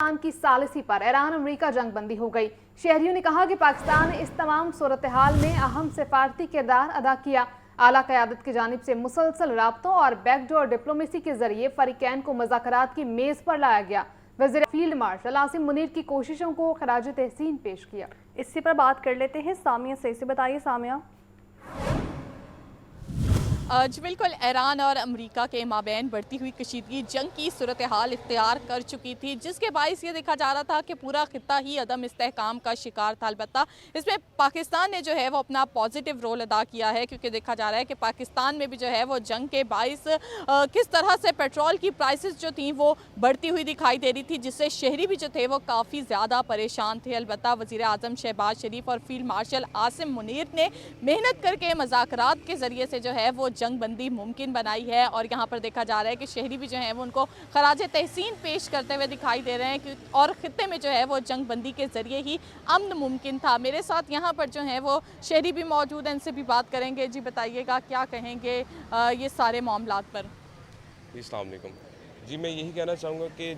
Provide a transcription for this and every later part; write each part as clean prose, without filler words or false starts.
पाकिस्तान की सालिसी पर Iran America जंग बंदी हो गई। शहरियों ने कहा कि पाकिस्तान ने इस तमाम सूरत हाल में अहम सिफारती किरदार अदा किया। आला क़यादत की जानिब से मुसलसल राब्तों और बैकडोर डिप्लोमेसी के जरिए फरीकैन को मुज़ाकरात की मेज़ पर लाया गया। वज़ीर फील्ड मार्शल आसिम मुनीर की कोशिशों को खराज तहसीन पेश किया। इसी पर बात कर लेते हैं सामिया से। इसे बताइए सामिया। जी बिल्कुल, ईरान और अमेरिका के माबैन बढ़ती हुई कशीदगी जंग की सूरत हाल इख्तियार कर चुकी थी, जिसके बायस ये देखा जा रहा था कि पूरा खित्ता ही अदम इस्तेहकाम का शिकार था। अलबत्ता इसमें पाकिस्तान ने जो है वो अपना पॉजिटिव रोल अदा किया है, क्योंकि देखा जा रहा है कि पाकिस्तान में भी जो है वो जंग के बायस किस तरह से पेट्रोल की प्राइसेस जो थी वो बढ़ती हुई दिखाई दे रही थी, जिससे शहरी भी जो थे वो काफ़ी ज़्यादा परेशान थे। अलबत्ता वज़ीर आज़म शहबाज शरीफ और फील्ड मार्शल आसिम मुनीर ने मेहनत करके मुज़ाकरात के ज़रिए से जो है वो जंग बंदी मुमकिन बनाई है, और यहाँ पर देखा जा रहा है कि शहरी भी जो हैं वो उनको खराज तहसीन पेश करते हुए दिखाई दे रहे हैं, और खित्ते में जो है वो जंग बंदी के ज़रिए ही अमन मुमकिन था। मेरे साथ यहाँ पर जो हैं वो शहरी भी मौजूद हैं, इनसे भी बात करेंगे। जी बताइएगा, क्या कहेंगे ये सारे मामलात पर? अस्सलाम वालेकुम। जी मैं यही कहना चाहूँगा कि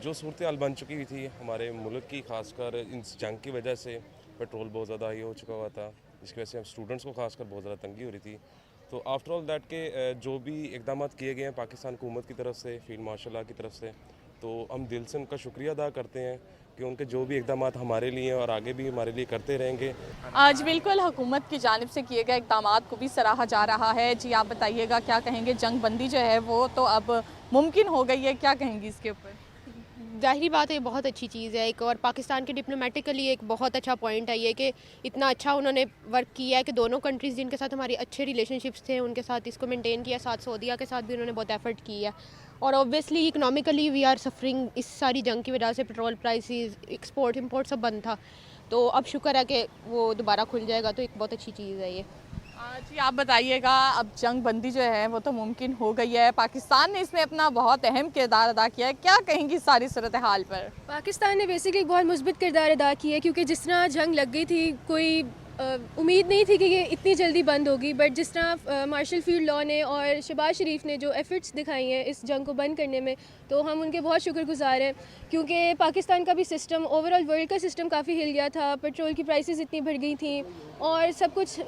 जो सूरत हाल बन चुकी हुई थी हमारे मुल्क की, खासकर इस जंग की वजह से पेट्रोल बहुत ज़्यादा हाई हो चुका हुआ था, जिसकी वजह से हम स्टूडेंट्स को खासकर बहुत ज़्यादा तंगी हो रही थी। तो आफ्टर ऑल दैट के जो भी इक़दाम किए गए हैं पाकिस्तान हुकूमत की तरफ से, फील्ड मार्शल की तरफ से, तो हम दिल से उनका शुक्रिया अदा करते हैं कि उनके जो भी इक़दाम हमारे लिए और आगे भी हमारे लिए करते रहेंगे। आज बिल्कुल हुकूमत की जानिब से किए गए इक़दाम को भी सराहा जा रहा है। जी आप बताइएगा, क्या कहेंगे? जंग बंदी जो है वो तो अब मुमकिन हो गई है, क्या कहेंगी इसके ऊपर? ज़ाहिरी बात है, बहुत अच्छी चीज़ है एक, और पाकिस्तान के डिप्लोमेटिकली एक बहुत अच्छा पॉइंट है ये कि इतना अच्छा उन्होंने वर्क किया है कि दोनों कंट्रीज़ जिनके साथ हमारे अच्छे रिलेशनशिप्स थे उनके साथ इसको मेंटेन किया। साथ सऊदीया के साथ भी उन्होंने बहुत एफर्ट किया, और obviously economically we are suffering इस सारी जंग की वजह से। पेट्रोल प्राइसेस, एक्सपोर्ट इंपोर्ट सब बंद था, तो अब शुक्र है कि वो दोबारा खुल जाएगा, तो एक बहुत अच्छी चीज़ है ये। जी आप बताइएगा, अब जंग बंदी जो है वो तो मुमकिन हो गई है, पाकिस्तान ने इसमें अपना बहुत अहम किरदार अदा किया है, क्या कहेंगी सारी सूरत हाल पर? पाकिस्तान ने बेसिकली एक बहुत मुस्बित किरदार अदा किया है, क्योंकि जिस तरह जंग लग गई थी कोई उम्मीद नहीं थी कि ये इतनी जल्दी बंद होगी, बट जिस तरह मार्शल फील्ड लॉ ने और शहबाज शरीफ ने जो एफर्ट्स दिखाई हैं इस जंग को बंद करने में, तो हम उनके बहुत शुक्रगुजार हैं। क्योंकि पाकिस्तान का भी सिस्टम, ओवरऑल वर्ल्ड का सिस्टम काफ़ी हिल गया था, पेट्रोल की प्राइसेस इतनी बढ़ गई थी और सब कुछ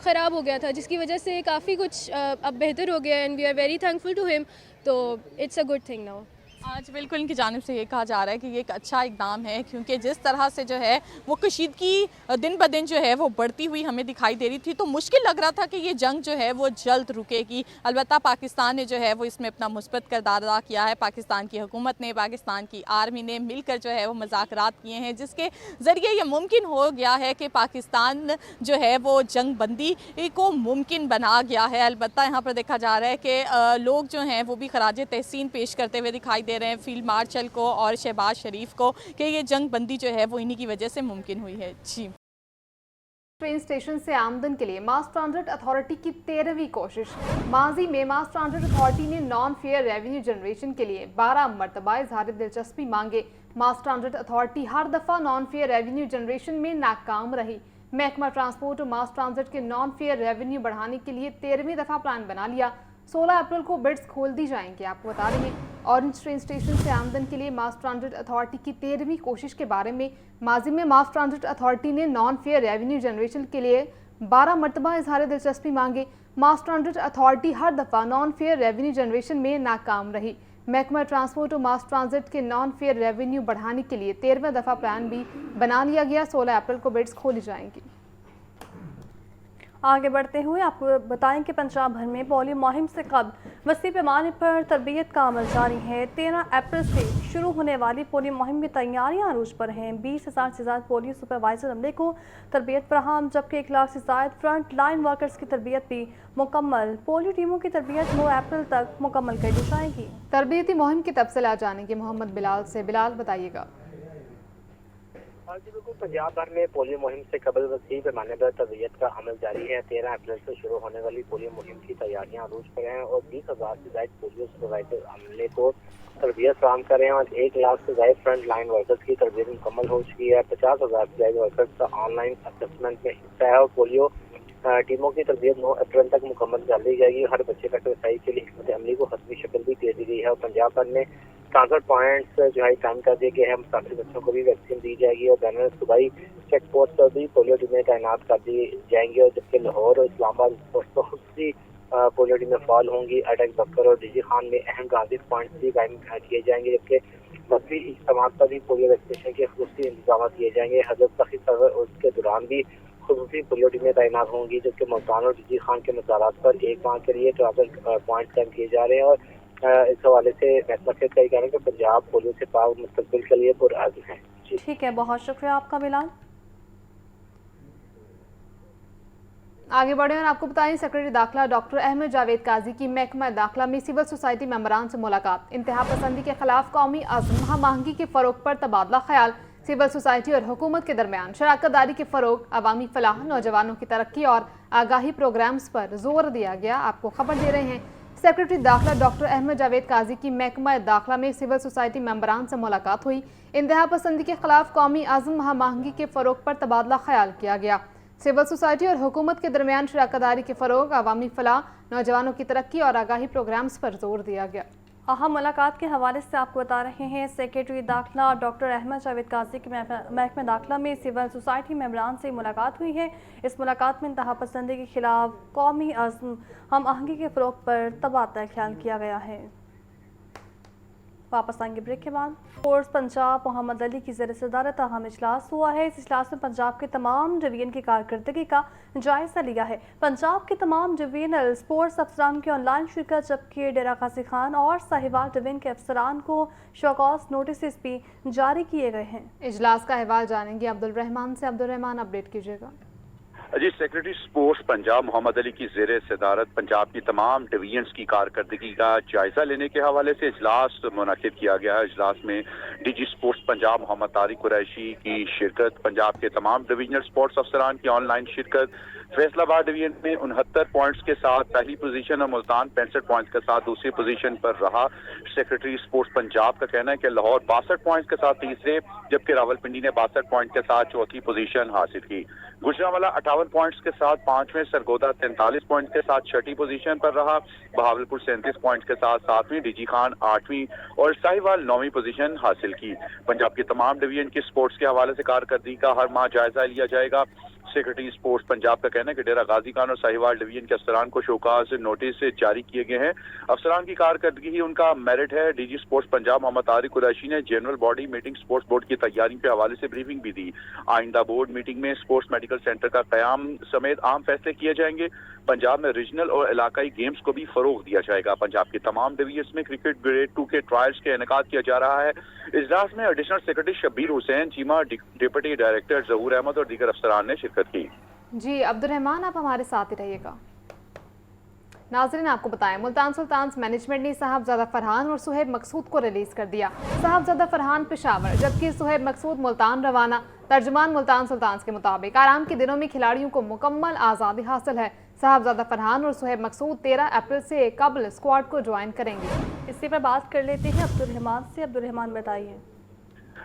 ख़राब हो गया था, जिसकी वजह से काफ़ी कुछ अब बेहतर हो गया है, and we are very thankful to him. तो it's a good thing now. आज बिल्कुल इनकी जानिब से ये कहा जा रहा है कि ये एक अच्छा इकदाम है, क्योंकि जिस तरह से जो है वो कशीदगी दिन ब दिन जो है वो बढ़ती हुई हमें दिखाई दे रही थी, तो मुश्किल लग रहा था कि ये जंग जो है वो जल्द रुकेगी। अलबत्ता पाकिस्तान ने जो है वो इसमें अपना मुस्बत किरदार अदा किया है। पाकिस्तान की हुकूमत ने, पाकिस्तान की आर्मी ने मिलकर जो है वो मुज़ाकरात किए हैं, जिसके ज़रिए ये मुमकिन हो गया है कि पाकिस्तान जो है वो जंग बंदी को मुमकिन बना गया है। अलबत्ता यहाँ पर देखा जा रहा है कि लोग जो हैं वो भी खराज तहसीन पेश करते हुए दिखाई दे रहे हैं फील्ड मार्शल को और शहबाज शरीफ को, कि ये जंग बंदी जो है वो इन्हीं की वजह से मुमकिन हुई है। जी ट्रेन स्टेशन से आमदन के लिए मास ट्रांजिट अथॉरिटी की 13वीं कोशिश। माजी में मास ट्रांजिट अथॉरिटी ने नॉन फेयर रेवेन्यू जनरेशन के लिए 12 मरतबा इजहार दिलचस्पी मांगे। मास ट्रांजिट अथॉरिटी हर दफ़ा नॉन फेयर रेवेन्यू जनरेशन में नाकाम रही। महकमा ट्रांसपोर्ट और मास ट्रांजिट के नॉन फेयर रेवेन्यू बढ़ाने के लिए 13वीं दफ़ा प्लान बना लिया। 16 अप्रैल को बिड्स खोल दी जाएंगी। आपको बता दें, ऑरेंज ट्रेन स्टेशन से आमदन के लिए मास ट्रांजिट अथॉरिटी की 13वीं कोशिश के बारे में माजी में मास ट्रांजिट अथॉरिटी ने नॉन फेयर रेवेन्यू जनरेशन के लिए 12 मरतबा इजहार दिलचस्पी मांगे। मास ट्रांजिट अथॉरिटी हर दफ़ा नॉन फेयर रेवेन्यू जनरेशन में नाकाम रही। महकमा ट्रांसपोर्ट और मास ट्रांजिट के नॉन फेयर रेवेन्यू बढ़ाने के लिए 13वें दफ़ा प्लान भी बना लिया गया। 16 अप्रैल को बिड्स खोली जाएंगी। आगे बढ़ते हुए आपको बताएं कि पंजाब भर में पोलियो मुहिम से कबल वसी पैमाने पर तरबियत का अमल जारी है। 13 अप्रैल से शुरू होने वाली पोलियो मुहिम की तैयारियां अरूज पर हैं। 20,000 से ज़्यादा पोलियो सुपरवाइजर अमले को तरबियत फराहम, जबकि 1 लाख से ज़्यादा फ्रंट लाइन वर्कर्स की तरबियत भी मुकम्मल। पोलियो टीमों की तरबियत 9 अप्रैल तक मुकम्मल कर दी जाएगी। तरबियती मुहिम की तफसील जानेंगे मोहम्मद बिलाल से। बिलाल बताइएगा। जी बिल्कुल, पंजाब भर में पोलियो मुहिम से कबल वसी पैमाने पर तरबियत का अमल जारी है। 13 अप्रैल से शुरू होने वाली पोलियो मुहिम की तैयारियां अरूज पर हैं और 20,000 से ज्यादा पोलियो सुपरवाइजर अमले को तरबियत फराहम कर रहे हैं और 1 लाख से ज्यादा फ्रंट लाइन वर्कर्स की तरबियत मुकम्मल हो चुकी है। 50,000 से ज्यादा वर्कर्स का ऑनलाइन असेसमेंट में हिस्सा है और पोलियो टीमों की तरबियत 9 अप्रैल तक मुकम्मल कर ली जाएगी। हर बच्चे तक रसाई के लिए हिकमत अमली को हतमी शक्ल भी दे दी गई है और पंजाब भर में 66 पॉइंट्स जो है कायम कर दिए गए हैं। मुसाफिर बच्चों को भी वैक्सीन दी जाएगी और बैनर सूबाई चेक पोस्ट पर भी पोलियो टीमें तैनात कर दी जाएंगी और जबकि लाहौर और इस्लामाबाद पोस्ट पर खुद सी पोलियो टीमें फाल होंगी। अटक बकर और डीजी खान में अहम गाजी पॉइंट्स भी कायम किए जाएंगे, जबकि मसली इज्तिमा पर भी पोलियो वैक्सीनेशन के खुसूसी इंतजाम किए जाएंगे। हजरत तखी सफर और उसके दौरान भी खुसूसी पोलियो टीमें तैनात होंगी, जबकि मुल्तान और डीजी खान के मज़ारात पर एक माह के लिए ट्रैवल पॉइंट कायम किए जा रहे हैं। और इस हवाले से मकसद का ये कहना है कि पंजाब पोलियो से पाक मुस्तकबिल के लिए पुरअज़्म है। ठीक है, बहुत शुक्रिया आपका बिलाल। आगे बढ़े और आपको बताएं, सेक्रेटरी दाखिला डॉक्टर अहमद जावेद काजी की महकमा दाखिला में सिविल सोसाइटी मेंबरान से मुलाकात। इंतहा पसंदी के खिलाफ कौमी अज़्म, महंगी के फ़रोग पर तबादला ख्याल। सिविल सोसाइटी और हुकूमत के दरमियान शराकत दारी के फ़रोग, अवामी फलाह, नौजवानों की तरक्की और आगाही प्रोग्राम्स पर जोर दिया गया। आपको खबर दे रहे हैं, सेक्रेटरी दाखिला डॉक्टर अहमद जावेद काजी की महकमा दाखिला में सिविल सोसाइटी मेंबरान से मुलाकात हुई। इंतहा पसंदी के खिलाफ कौमी अज़्म, महंगी के फ़रोग पर तबादला ख्याल किया गया। सिविल सोसाइटी और हुकूमत के दरमियान शराकत दारी के फ़रोग, अवामी फलाह, नौजवानों की तरक्की और आगाही प्रोग्राम्स पर जोर दिया गया। अहम मुलाकात के हवाले से आपको बता रहे हैं, सेक्रेटरी दाखिला डॉक्टर अहमद जावेद काजी की महकमा दाखिला में सिविल सोसाइटी मेंबरान से मुलाकात हुई है। इस मुलाकात में इंतहा पसंदी के खिलाफ कौमी अज़्म, हम आहंगी के फ़रोग पर तबादला ख्याल किया गया है। वापस आएंगे ब्रेक के बाद। स्पोर्ट्स पंजाब मोहम्मद अली की ज़ेर सदारत अहम इजलास हुआ है। इस इजलास में पंजाब के तमाम डिवीजन की कारकर्दगी का जायज़ा लिया है। पंजाब के तमाम डिवीजनल स्पोर्ट्स अफसरान की ऑनलाइन शिरकत, जबकि डेरा गाजी खान और साहिवाल डिवीजन के अफसरान को शोकॉज नोटिस भी जारी किए गए हैं। इजलास का अहवाल जानेंगे अब्दुल रहमान से। अब्दुल रहमान, अपडेट कीजिएगा। जी, सेक्रेटरी स्पोर्ट्स पंजाब मोहम्मद अली की ज़ेर सदारत पंजाब की तमाम डिवीजन्स की कारकर्दगी का जायजा लेने के हवाले से इजलास मुनक़िद किया गया है। इजलास में डीजी स्पोर्ट्स पंजाब मोहम्मद तारिक कुरैशी की शिरकत, पंजाब के तमाम डिवीजनल स्पोर्ट्स अफसरान की ऑनलाइन शिरकत, फैसलाबाद डिवीजन में 69 पॉइंट्स के साथ पहली पोजीशन और मुल्तान 65 पॉइंट्स के साथ दूसरी पोजीशन पर रहा। सेक्रेटरी स्पोर्ट्स पंजाब का कहना है कि लाहौर 62 पॉइंट्स के साथ तीसरे, जबकि रावलपिंडी ने 62 पॉइंट के साथ चौथी पोजीशन हासिल की। गुजरांवाला 58 पॉइंट्स के साथ पांचवें, सरगोदा 43 पॉइंट्स के साथ छठी पोजीशन पर रहा, बहावलपुर 37 पॉइंट्स के साथ सातवीं, डीजी खान 8वीं और साहिवाल 9वीं पोजीशन हासिल की। पंजाब के तमाम डिवीजन की स्पोर्ट्स के हवाले से कारकर्दगी का हर माह जायजा लिया जाएगा। सेक्रेटरी स्पोर्ट्स पंजाब का कहना है कि डेरा गाजी खान और साहिवाल डिवीजन के अफसरान को शोकाज नोटिस जारी किए गए हैं। अफसरान की कारकर्दगी ही उनका मेरिट है। डीजी स्पोर्ट्स पंजाब मोहम्मद तारिक कुरैशी ने general body meeting sports board की तैयारी के हवाले से ब्रीफिंग भी दी। आइंदा बोर्ड मीटिंग में स्पोर्ट्स मेडिकल सेंटर का कयाम समेत आम फैसले किए जाएंगे। पंजाब में रीजनल और इलाकाई गेम्स को भी फरोग दिया जाएगा। पंजाब की तमाम डिवीजन में क्रिकेट ग्रेड 2 के ट्रायल्स के इनेकाद किया जा रहा है। इजलास में additional secretary Shabbir Hussain Cheema, deputy director Zahoor Ahmed और दीगर अफसरान ने शिरकत की। जी अब्दुल रहमान, आप हमारे साथ ही रहिएगा। नाज़रीन, आपको बताएं, मुल्तान सुल्तान्स मैनेजमेंट ने साहबजादा फरहान और सुहेब मकसूद को रिलीज कर दिया। साहबजादा फरहान पेशावर, जबकि सुहेब मकसूद मुल्तान रवाना। तर्जुमान मुल्तान सुल्तान्स के मुताबिक आराम के दिनों में खिलाड़ियों को मुकम्मल आज़ादी हासिल है। साहबजादा फरहान और सुहेब मकसूद 13 अप्रैल से कबल स्क्वाड को ज्वाइन करेंगे। इसी पर बात कर लेते हैं अब्दुल रहमान से। अब्दुल रहमान, बताइए।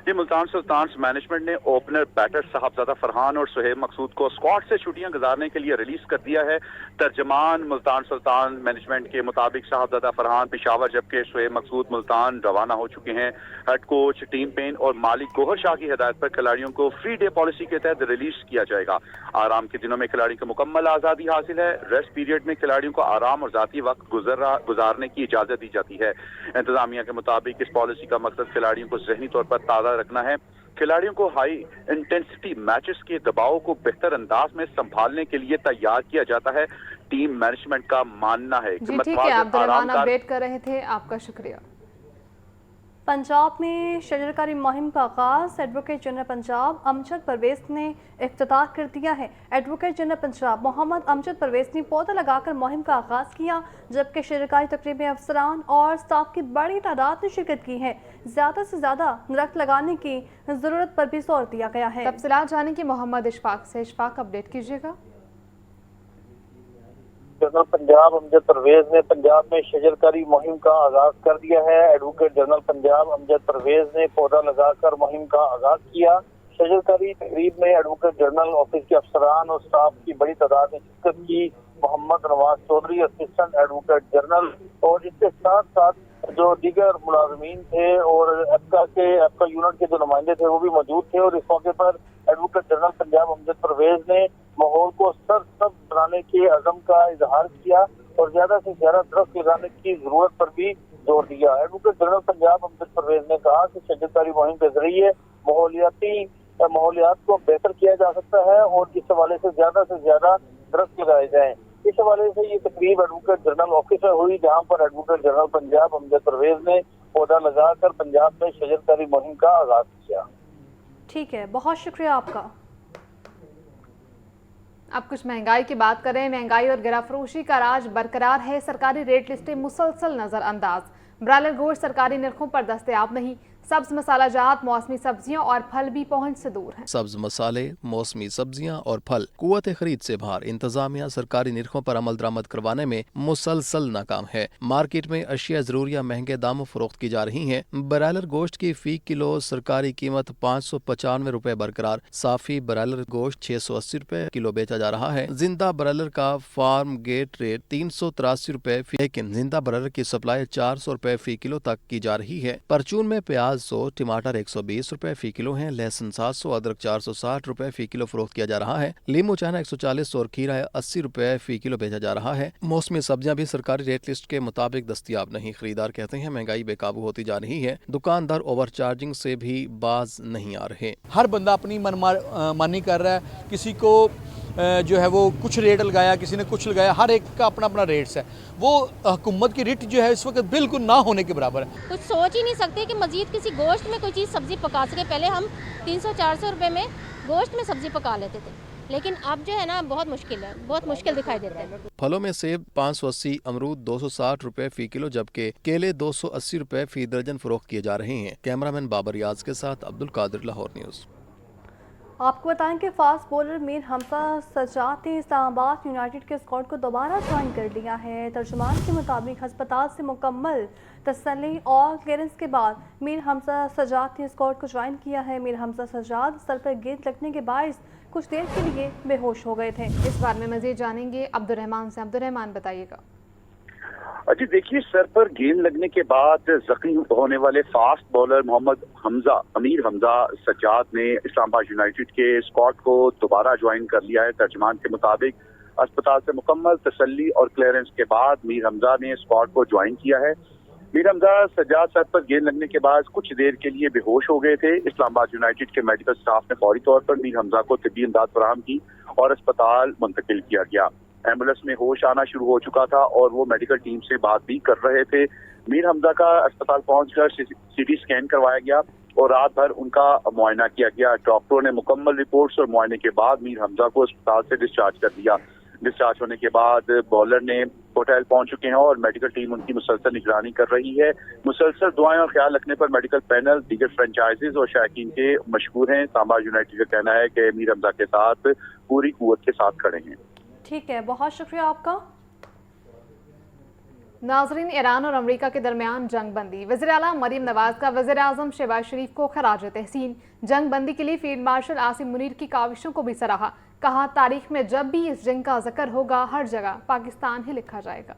ये मुल्तान सुल्तान्स मैनेजमेंट ने ओपनर बैटर साहबजादा फरहान और सुहेब मकसूद को स्क्वाड से छुट्टियां गुजारने के लिए रिलीज कर दिया है। तर्जमान मुल्तान सुल्तान मैनेजमेंट के मुताबिक साहबजादा फरहान पेशावर, जबकि सुहेब मकसूद मुल्तान रवाना हो चुके हैं। हेड कोच टीम पेन और मालिक गोहर शाह की हिदायत पर खिलाड़ियों को फ्री डे पॉलिसी के तहत रिलीज किया जाएगा। आराम के दिनों में खिलाड़ी को मुकम्मल आज़ादी हासिल है। रेस्ट पीरियड में खिलाड़ियों को आराम और जाती वक्त गुजारने की इजाजत दी जाती है। इंतजामिया के मुताबिक इस पॉलिसी का मकसद खिलाड़ियों को जहनी तौर पर ताज़ा रखना है। खिलाड़ियों को हाई इंटेंसिटी मैचेस के दबाव को बेहतर अंदाज में संभालने के लिए तैयार किया जाता है। टीम मैनेजमेंट का मानना है। जी ठीक है, अब्दुल रहमान अपडेट कर रहे थे, आपका शुक्रिया। पंजाब में शजरकारी मुहिम का आगाज एडवोकेट जनरल पंजाब अमजद परवेज ने इफ्तिताह कर दिया है। एडवोकेट जनरल पंजाब मोहम्मद अमजद परवेज ने पौधा लगाकर मुहिम का आगाज किया, जबकि शजरकारी तकरीब में अफसरान और स्टाफ की बड़ी तादाद ने शिरकत की है। ज़्यादा से ज़्यादा दरख्त लगाने की ज़रूरत पर भी जोर दिया गया है। तफसीलात जाने की मोहम्मद इशफाक से। इशफाक, अपडेट कीजिएगा। जनरल पंजाब अमजद परवेज ने पंजाब में शजरकारी मुहिम का आगाज कर दिया है। एडवोकेट जनरल पंजाब अमजद परवेज ने पौधा लगाकर मुहिम का आगाज किया। शजरकारी तकरीब में एडवोकेट जनरल ऑफिस के अफसरान और स्टाफ की बड़ी तादाद ने शिरकत की। Mohammad Nawaz Chaudhry assistant advocate general और इसके साथ साथ जो दीगर मुलाजमीन थे और एप्का यूनिट के जो नुमाइंदे थे वो भी मौजूद थे। और इस मौके पर एडवोकेट जनरल पंजाब अमजद परवेज ने माहौल को सरसब्ज बनाने के अज़म का इजहार किया और ज्यादा से ज्यादा दरख्त लगाने की जरूरत पर भी जोर दिया। एडवोकेट जनरल पंजाब अमजद परवेज ने कहा कि शजरकारी मुहिम के जरिए माहौलियात को बेहतर किया जा सकता है और इस हवाले से ज्यादा दरख्त लगाए जाएं। इस हवाले से ये तकरीब एडवोकेट जनरल ऑफिस में हुई, जहां पर एडवोकेट जनरल पंजाब अमजद परवेज ने पौधा लगाकर पंजाब में शजरकारी मुहिम का आगाज किया। ठीक है, बहुत शुक्रिया आपका। अब कुछ महंगाई की बात करें। महंगाई और गिराफरोशी का राज बरकरार है। सरकारी रेट लिस्टें मुसलसल नजरअंदाज। ब्रायलर गोश्त सरकारी निर्खों पर दस्तयाब नहीं। सब्ज मसाला जात, मौसमी सब्जियां और फल भी पहुंच से दूर हैं। सब्ज मसाले, मौसमी सब्जियां और फल कुव्वत खरीद से बाहर। इंतजामिया सरकारी निर्खों पर अमल दरामद करवाने में मुसलसल नाकाम है। मार्केट में अशिया जरूरिया महंगे दामों फरोख्त की जा रही हैं। ब्रायलर गोश्त की फी किलो सरकारी कीमत 595 रुपए बरकरार। साफी ब्रायलर गोश्त 680 रुपए किलो बेचा जा रहा है। जिंदा ब्रायलर का फार्म गेट रेट 383 रुपए, लेकिन जिंदा ब्रायलर की सप्लाई 400 रुपए फी किलो तक की जा रही है। परचून में प्याज 100, टमाटर 120 रुपए फी किलो हैं। लहसुन 700, अदरक 460 रुपए फी किलो फरोख्त किया जा रहा है। लीमू चाइना 140 और खीरा 80 रुपए फी किलो बेचा जा रहा है। मौसमी सब्जियां भी सरकारी रेट लिस्ट के मुताबिक दस्तयाब नहीं। खरीदार कहते हैं महंगाई बेकाबू होती जा रही है। दुकानदार ओवर चार्जिंग से भी बाज नहीं आ रहे। हर बंदा अपनी मनमानी कर रहा है। किसी को जो है वो कुछ रेट लगाया, किसी ने कुछ लगाया, हर एक का अपना अपना रेट्स है। वो हुकूमत की रेट जो है इस वक्त बिल्कुल ना होने के बराबर है। कुछ सोच ही नहीं सकते कि मजीद किसी गोश्त में कोई चीज़ सब्ज़ी पका सके। पहले हम 300-400 रुपए में गोश्त में सब्ज़ी पका लेते थे, लेकिन अब जो है ना बहुत मुश्किल है, बहुत मुश्किल दिखाई देता है। फलों में सेब 580, अमरूद 260 रुपए फी किलो, जबकि केले 280 रुपए फी दर्जन फरोख्त किए जा रहे हैं। कैमरामैन बाबर रियाज के साथ अब्दुल कादिर, लाहौर न्यूज़। आपको बताएं कि फास्ट बॉलर मीर हमजा सजाद ने इस्लामाबाद यूनाइटेड के स्क्वाड को दोबारा ज्वाइन कर लिया है। तर्जुमान के मुताबिक अस्पताल से मुकम्मल तसल्ली और क्लियरेंस के बाद मीर हमजा सजाद ने स्क्वाड को ज्वाइन किया है। मीर हमजा सजाद सर पर गेंद लगने के बायस कुछ देर के लिए बेहोश हो गए थे। इस बारे में मजीद जानेंगे अब्दुर्रहमान से। अब्दुर्रहमान बताइएगा। जी देखिए, सर पर गेंद लगने के बाद जख्मी होने वाले फास्ट बॉलर अमीर हमजा सज्जाद ने इस्लामाबाद यूनाइटेड के स्क्वाड को दोबारा ज्वाइन कर लिया है। तर्जमान के मुताबिक अस्पताल से मुकम्मल तसल्ली और क्लियरेंस के बाद मीर हमजा ने स्क्वाड को ज्वाइन किया है। मीर हमजा सज्जाद सर पर गेंद लगने के बाद कुछ देर के लिए बेहोश हो गए थे। इस्लामाबाद यूनाइटेड के मेडिकल स्टाफ ने फौरी तौर पर मीर हमजा को तिब्बी इमदाद फराहम की और अस्पताल मुंतकिल किया गया। एम्बुलेंस में होश आना शुरू हो चुका था और वो मेडिकल टीम से बात भी कर रहे थे। मीर हमजा का अस्पताल पहुंचकर सीटी स्कैन करवाया गया और रात भर उनका मुआयना किया गया। डॉक्टरों ने मुकम्मल रिपोर्ट्स और मुआयने के बाद मीर हमजा को अस्पताल से डिस्चार्ज कर दिया। डिस्चार्ज होने के बाद बॉलर ने होटल पहुंच चुके हैं और मेडिकल टीम उनकी मुसलसल निगरानी कर रही है। मुसलसल दुआएं और ख्याल रखने पर मेडिकल पैनल, दीगर फ्रेंचाइजीज और शायकीन के मशहूर हैं। इस्लामाबाद यूनाइटेड का कहना है कि मीर हमजा के साथ पूरी कुव्वत के साथ खड़े हैं। ठीक है, बहुत शुक्रिया आपका। नाजरीन, ईरान और अमेरिका के दरमियान जंग बंदी। वज़ीर आला मरीम नवाज का वज़ीर आज़म शहबाज शरीफ को खराज तहसीन। जंग बंदी के लिए फील्ड मार्शल आसिम मुनीर की काविशों को भी सराहा। कहा, तारीख में जब भी इस जंग का जिक्र होगा हर जगह पाकिस्तान ही लिखा जाएगा।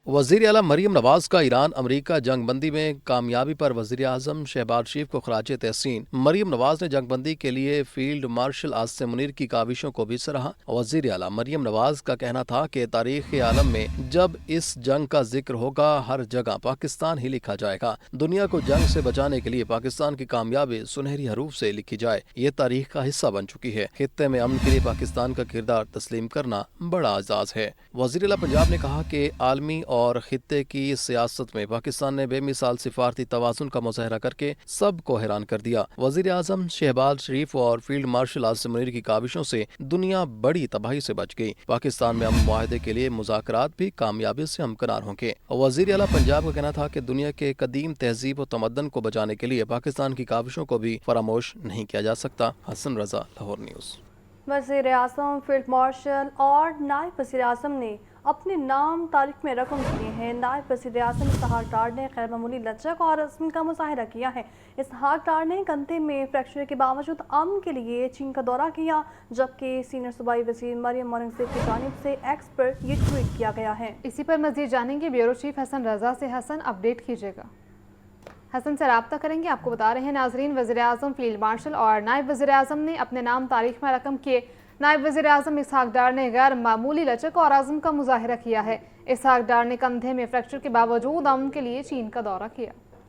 वज़ीर आला मरीम नवाज का ईरान अमेरिका जंग बंदी में कामयाबी पर वज़ीर आज़म शहबाज शरीफ को खराज तहसीन। मरीम नवाज ने जंग बंदी के लिए फील्ड मार्शल आसिम मुनीर की काविशों को भी सराहा। वज़ीर आला मरीम नवाज का कहना था कि तारीख़ आलम में जब इस जंग का जिक्र होगा हर जगह पाकिस्तान ही लिखा जाएगा। दुनिया को जंग से बचाने के लिए पाकिस्तान की कामयाबी सुनहरी हरूफ से लिखी जाए, ये तारीख का हिस्सा बन चुकी है। खित्ते में अमन के लिए पाकिस्तान का किरदार तस्लीम करना बड़ा एजाज़ है। वज़ीर आला पंजाब ने कहा कि आलमी और खित्ते की सियासत में पाकिस्तान ने बेमिसाल सिफारती तवाज़ुन का मुज़ाहरा करके सबको हैरान कर दिया। वज़ीर आज़म शहबाज शरीफ और फील्ड मार्शल आसिम मुनीर की काविशों से दुनिया बड़ी तबाही से बच गई। पाकिस्तान में अमन मुआहदे के लिए मुज़ाकरात भी कामयाबी से हमकनार होंगे। वज़ीर आला पंजाब का कहना था कि दुनिया के कदीम तहजीब और तमद्दन को बचाने के लिए पाकिस्तान की काविशों को भी फरामोश नहीं किया जा सकता। हसन रजा, लाहौर न्यूज़। वज़ीर आज़म, फील्ड मार्शल और नायब वज़ीर आज़म ने अपने नाम तारीख में रकम किए हैं। नायब वज़ीर आज़म इसहाक डार ने गैर मामूली लचक और अज़्म का मुज़ाहिरा किया है। इसहाक डार ने कंधे में फ्रैक्चर के बावजूद अमन के लिए चीन का दौरा किया, जबकि सीनियर सूबाई वज़ीर मरियम औरंगज़ेब की जानिब से एक्स पर ये ट्वीट किया गया है। इसी पर मज़ीद जानेंगे ब्यूरो चीफ हसन रज़ा से। हसन, अपडेट कीजिएगा। हसन से रब्ता करेंगे। आपको बता रहे हैं नाजरीन, वज़ीर आज़म, फील्ड मार्शल और नायब वज़ीर आज़म ने अपने नाम तारीख में रकम किए। नायब वज़ीर आज़म इसहाक डार ने गैर मामूली लचक और आज़म का मुज़ाहिरा किया है। इसहाक डार ने कंधे में फ्रैक्चर के बावजूद अमन के लिए चीन का दौरा किया।